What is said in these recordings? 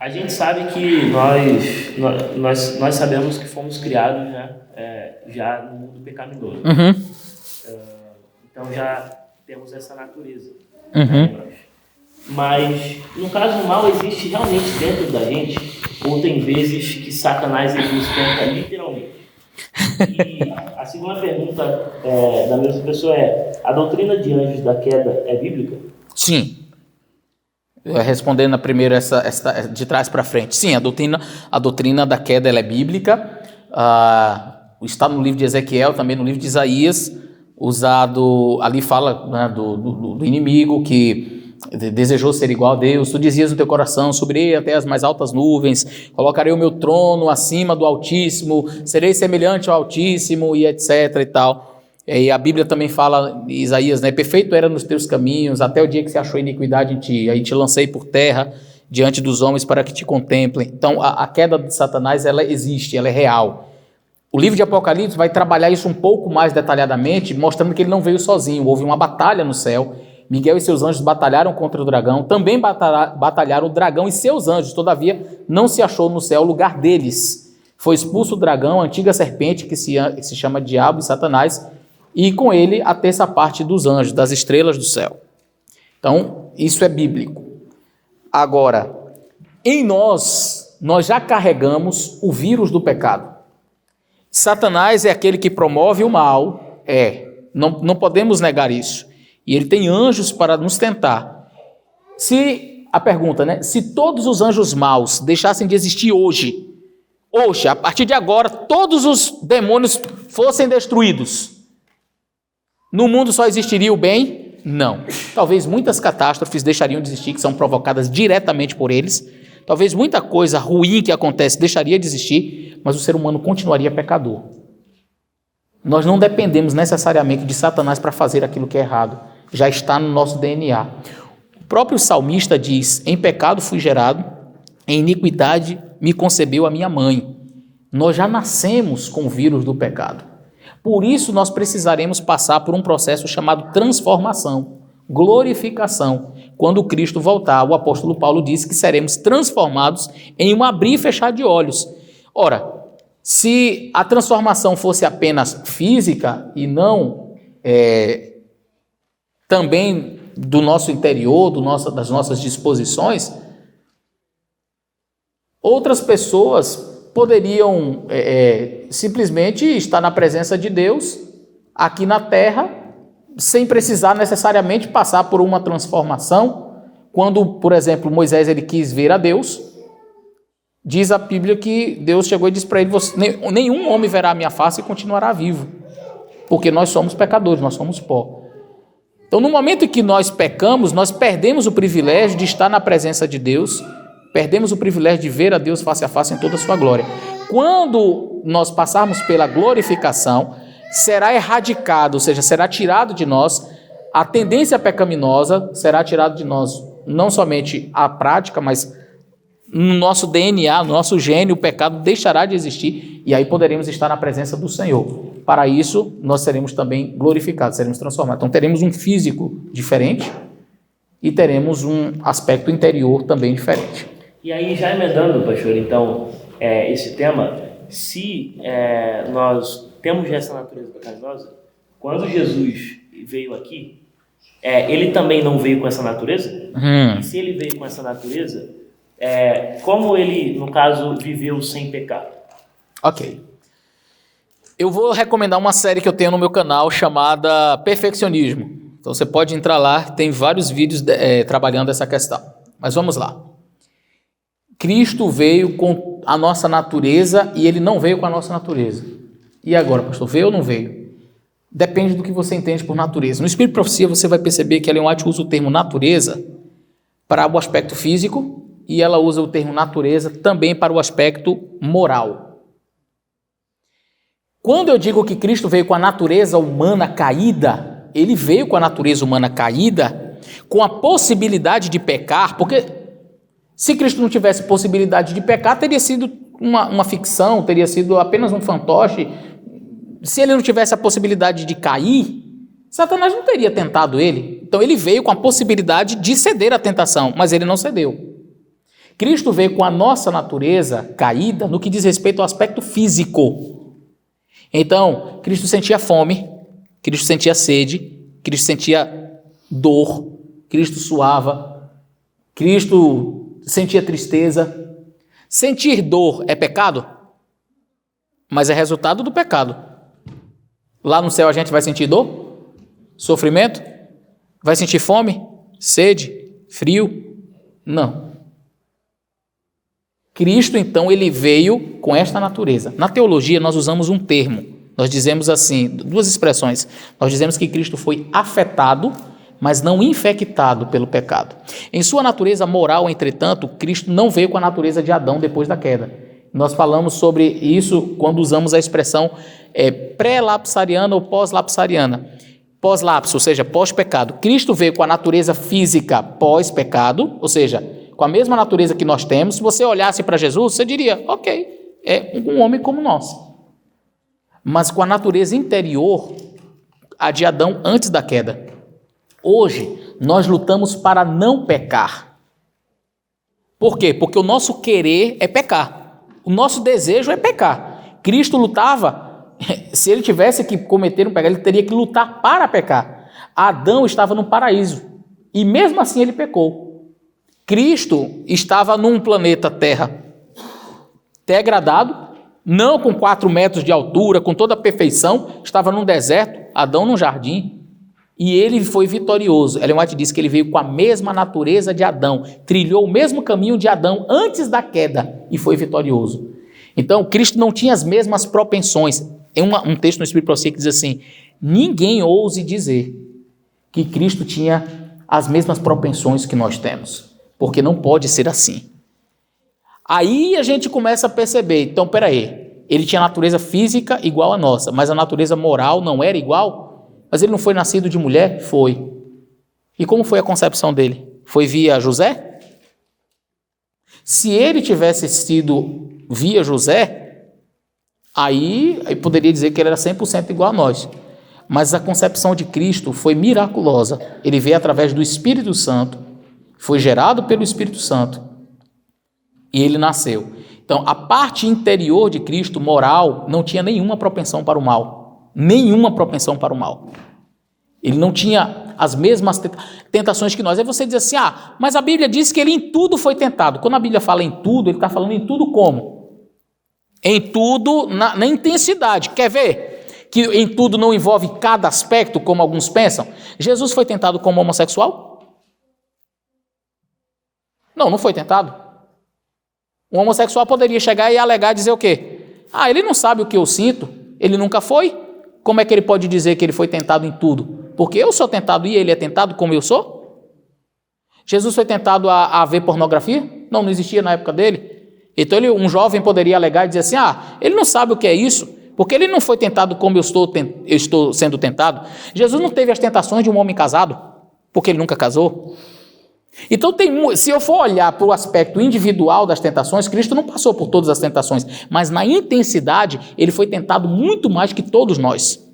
A gente sabe que nós sabemos que fomos criados, né, já no mundo pecaminoso. Então já temos essa natureza. Mas, no caso, o mal existe realmente dentro da gente, ou tem vezes que Satanás ele nos tenta literalmente. E a segunda pergunta da mesma pessoa a doutrina de anjos da queda é bíblica? Sim. Respondendo a primeira, essa de trás para frente. Sim, a doutrina da queda ela é bíblica. Está no livro de Ezequiel, também no livro de Isaías, usado, ali fala, né, do inimigo que desejou ser igual a Deus. Tu dizias no teu coração: subirei até as mais altas nuvens, colocarei o meu trono acima do Altíssimo, serei semelhante ao Altíssimo, e etc e tal. E a Bíblia também fala, Isaías, né? Perfeito era nos teus caminhos, até o dia que se achou iniquidade em ti. Aí te lancei por terra diante dos homens para que te contemplem. Então a queda de Satanás, ela existe, ela é real. O livro de Apocalipse vai trabalhar isso um pouco mais detalhadamente, mostrando que ele não veio sozinho. Houve uma batalha no céu. Miguel e seus anjos batalharam contra o dragão. Também batalharam o dragão e seus anjos. Todavia não se achou no céu o lugar deles. Foi expulso o dragão, a antiga serpente, que se chama Diabo e Satanás, e com ele a terça parte dos anjos, das estrelas do céu. Então, isso é bíblico. Agora, em nós já carregamos o vírus do pecado. Satanás é aquele que promove o mal, não podemos negar isso. E ele tem anjos para nos tentar. A pergunta, né? Se todos os anjos maus deixassem de existir hoje, a partir de agora, todos os demônios fossem destruídos, no mundo só existiria o bem? Não. Talvez muitas catástrofes deixariam de existir, que são provocadas diretamente por eles. Talvez muita coisa ruim que acontece deixaria de existir, mas o ser humano continuaria pecador. Nós não dependemos necessariamente de Satanás para fazer aquilo que é errado. Já está no nosso DNA. O próprio salmista diz: em pecado fui gerado, em iniquidade me concebeu a minha mãe. Nós já nascemos com o vírus do pecado. Por isso, nós precisaremos passar por um processo chamado transformação, glorificação. Quando Cristo voltar, o apóstolo Paulo disse que seremos transformados em um abrir e fechar de olhos. Ora, se a transformação fosse apenas física e não também do nosso interior, das nossas disposições, outras pessoas poderiam simplesmente estar na presença de Deus aqui na terra, sem precisar necessariamente passar por uma transformação. Quando, por exemplo, Moisés ele quis ver a Deus, diz a Bíblia que Deus chegou e disse para ele: nenhum homem verá a minha face e continuará vivo, porque nós somos pecadores, nós somos pó. Então, no momento em que nós pecamos, nós perdemos o privilégio de estar na presença de Deus, perdemos o privilégio de ver a Deus face a face em toda a sua glória. Quando nós passarmos pela glorificação, será erradicado, ou seja, será tirado de nós a tendência pecaminosa, será tirado de nós não somente a prática, mas no nosso DNA, no nosso gene, o pecado deixará de existir, e aí poderemos estar na presença do Senhor. Para isso, nós seremos também glorificados, seremos transformados. Então, teremos um físico diferente e teremos um aspecto interior também diferente. E aí, já emendando, pastor, então, esse tema, se nós temos essa natureza pecaminosa, quando Jesus veio aqui, ele também não veio com essa natureza? E se ele veio com essa natureza, como ele, no caso, viveu sem pecar? Ok. Eu vou recomendar uma série que eu tenho no meu canal chamada Perfeccionismo. Então você pode entrar lá, tem vários vídeos trabalhando essa questão. Mas vamos lá. Cristo veio com a nossa natureza e ele não veio com a nossa natureza. E agora, pastor, veio ou não veio? Depende do que você entende por natureza. No Espírito de Profecia você vai perceber que Ellen White usa o termo natureza para o aspecto físico e ela usa o termo natureza também para o aspecto moral. Quando eu digo que Cristo veio com a natureza humana caída, ele veio com a natureza humana caída, com a possibilidade de pecar, porque se Cristo não tivesse possibilidade de pecar, teria sido uma ficção, teria sido apenas um fantoche. Se ele não tivesse a possibilidade de cair, Satanás não teria tentado ele. Então ele veio com a possibilidade de ceder à tentação, mas ele não cedeu. Cristo veio com a nossa natureza caída no que diz respeito ao aspecto físico. Então, Cristo sentia fome, Cristo sentia sede, Cristo sentia dor, Cristo suava, Cristo sentia tristeza. Sentir dor é pecado? Mas é resultado do pecado. Lá no céu a gente vai sentir dor? Sofrimento? Vai sentir fome? Sede? Frio? Não. Cristo, então, ele veio com esta natureza. Na teologia, nós usamos um termo. Nós dizemos assim, duas expressões. Nós dizemos que Cristo foi afetado, mas não infectado pelo pecado. Em sua natureza moral, entretanto, Cristo não veio com a natureza de Adão depois da queda. Nós falamos sobre isso quando usamos a expressão pré-lapsariana ou pós-lapsariana. Pós-lapso, ou seja, pós-pecado. Cristo veio com a natureza física pós-pecado, ou seja, com a mesma natureza que nós temos. Se você olhasse para Jesus, você diria, ok, é um homem como nós. Mas com a natureza interior, a de Adão antes da queda. Hoje, nós lutamos para não pecar. Por quê? Porque o nosso querer é pecar. O nosso desejo é pecar. Cristo lutava, se ele tivesse que cometer um pecado, ele teria que lutar para pecar. Adão estava no paraíso e mesmo assim ele pecou. Cristo estava num planeta Terra degradado, não com 4 metros de altura, com toda a perfeição, estava num deserto, Adão num jardim. E ele foi vitorioso. Ellen White diz que ele veio com a mesma natureza de Adão, trilhou o mesmo caminho de Adão antes da queda e foi vitorioso. Então, Cristo não tinha as mesmas propensões. Tem um texto no Espírito Profecia que diz assim, ninguém ouse dizer que Cristo tinha as mesmas propensões que nós temos, porque não pode ser assim. Aí a gente começa a perceber, então, peraí, ele tinha natureza física igual a nossa, mas a natureza moral não era igual? Mas ele não foi nascido de mulher? Foi. E como foi a concepção dele? Foi via José? Se ele tivesse sido via José, aí poderia dizer que ele era 100% igual a nós. Mas a concepção de Cristo foi miraculosa. Ele veio através do Espírito Santo, foi gerado pelo Espírito Santo e ele nasceu. Então, a parte interior de Cristo, moral, não tinha nenhuma propensão para o mal. Nenhuma propensão para o mal. Ele não tinha as mesmas tentações que nós. Aí você diz assim, mas a Bíblia diz que ele em tudo foi tentado. Quando a Bíblia fala em tudo, ele está falando em tudo como? Em tudo na intensidade. Quer ver que em tudo não envolve cada aspecto, como alguns pensam? Jesus foi tentado como homossexual? Não, não foi tentado. Um homossexual poderia chegar e alegar e dizer o quê? Ele não sabe o que eu sinto, ele nunca foi. Como é que ele pode dizer que ele foi tentado em tudo? Porque eu sou tentado e ele é tentado como eu sou? Jesus foi tentado a ver pornografia? Não existia na época dele. Então um jovem poderia alegar e dizer assim, ele não sabe o que é isso, porque ele não foi tentado como eu estou sendo tentado. Jesus não teve as tentações de um homem casado, porque ele nunca casou. Então, se eu for olhar para o aspecto individual das tentações, Cristo não passou por todas as tentações, mas na intensidade, ele foi tentado muito mais que todos nós.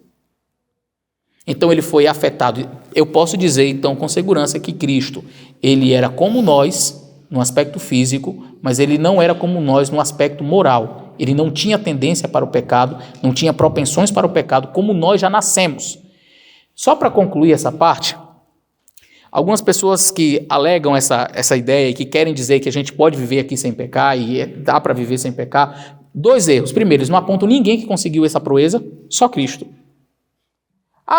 Então, ele foi afetado. Eu posso dizer, então, com segurança que Cristo, ele era como nós, no aspecto físico, mas ele não era como nós no aspecto moral. Ele não tinha tendência para o pecado, não tinha propensões para o pecado, como nós já nascemos. Só para concluir essa parte, algumas pessoas que alegam essa ideia e que querem dizer que a gente pode viver aqui sem pecar e dá para viver sem pecar, 2 erros. Primeiro, eles não apontam ninguém que conseguiu essa proeza, só Cristo.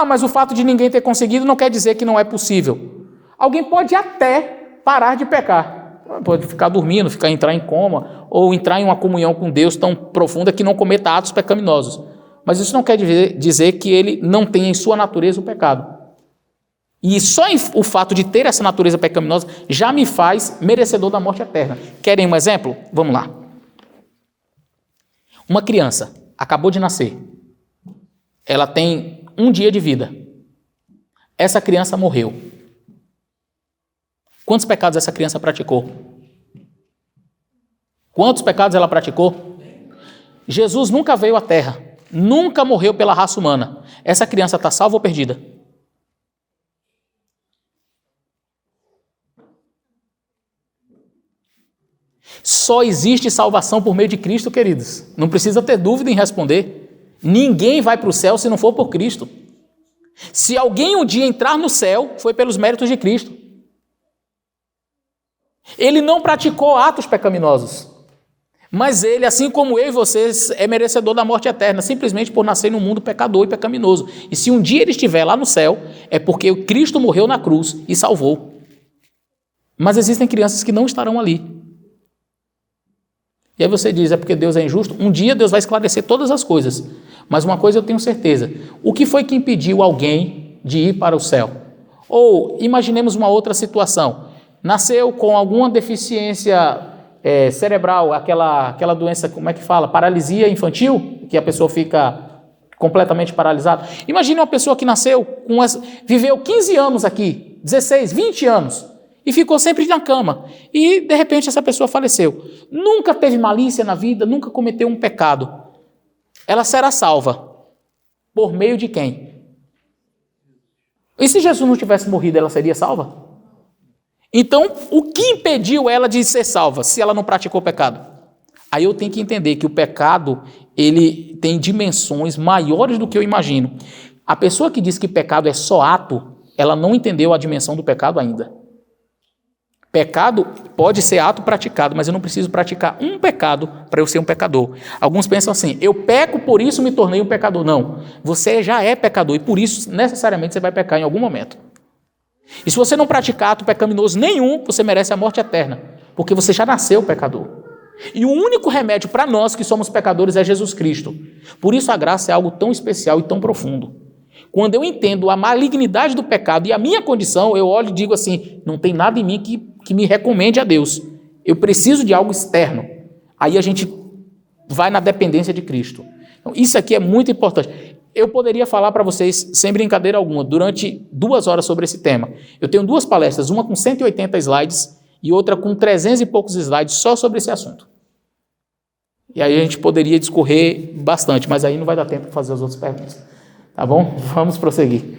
Mas o fato de ninguém ter conseguido não quer dizer que não é possível. Alguém pode até parar de pecar. Pode ficar dormindo, entrar em coma, ou entrar em uma comunhão com Deus tão profunda que não cometa atos pecaminosos. Mas isso não quer dizer que ele não tenha em sua natureza o pecado. E só o fato de ter essa natureza pecaminosa já me faz merecedor da morte eterna. Querem um exemplo? Vamos lá. Uma criança acabou de nascer. Ela tem 1 dia de vida. Essa criança morreu. Quantos pecados essa criança praticou? Quantos pecados ela praticou? Jesus nunca veio à Terra. Nunca morreu pela raça humana. Essa criança está salva ou perdida? Só existe salvação por meio de Cristo, queridos. Não precisa ter dúvida em responder. Ninguém vai para o céu se não for por Cristo. Se alguém um dia entrar no céu, foi pelos méritos de Cristo. Ele não praticou atos pecaminosos. Mas ele, assim como eu e vocês, é merecedor da morte eterna, simplesmente por nascer num mundo pecador e pecaminoso. E se um dia ele estiver lá no céu, é porque Cristo morreu na cruz e salvou. Mas existem crianças que não estarão ali. E aí você diz, é porque Deus é injusto? Um dia Deus vai esclarecer todas as coisas. Mas uma coisa eu tenho certeza. O que foi que impediu alguém de ir para o céu? Ou imaginemos uma outra situação. Nasceu com alguma deficiência cerebral, aquela doença, como é que fala? Paralisia infantil, que a pessoa fica completamente paralisada. Imagine uma pessoa que nasceu, viveu 15 anos aqui, 16, 20 anos, e ficou sempre na cama. E, de repente, essa pessoa faleceu. Nunca teve malícia na vida, nunca cometeu um pecado. Ela será salva. Por meio de quem? E se Jesus não tivesse morrido, ela seria salva? Então, o que impediu ela de ser salva, se ela não praticou pecado? Aí eu tenho que entender que o pecado, ele tem dimensões maiores do que eu imagino. A pessoa que diz que pecado é só ato, ela não entendeu a dimensão do pecado ainda. Pecado pode ser ato praticado, mas eu não preciso praticar um pecado para eu ser um pecador. Alguns pensam assim, eu peco, por isso me tornei um pecador. Não, você já é pecador e por isso necessariamente você vai pecar em algum momento. E se você não praticar ato pecaminoso nenhum, você merece a morte eterna, porque você já nasceu pecador. E o único remédio para nós que somos pecadores é Jesus Cristo. Por isso a graça é algo tão especial e tão profundo. Quando eu entendo a malignidade do pecado e a minha condição, eu olho e digo assim, não tem nada em mim que me recomende a Deus. Eu preciso de algo externo. Aí a gente vai na dependência de Cristo. Então, isso aqui é muito importante. Eu poderia falar para vocês, sem brincadeira alguma, durante 2 horas sobre esse tema. Eu tenho 2 palestras, uma com 180 slides e outra com 300 e poucos slides só sobre esse assunto. E aí a gente poderia discorrer bastante, mas aí não vai dar tempo para fazer as outras perguntas. Tá bom? Vamos prosseguir.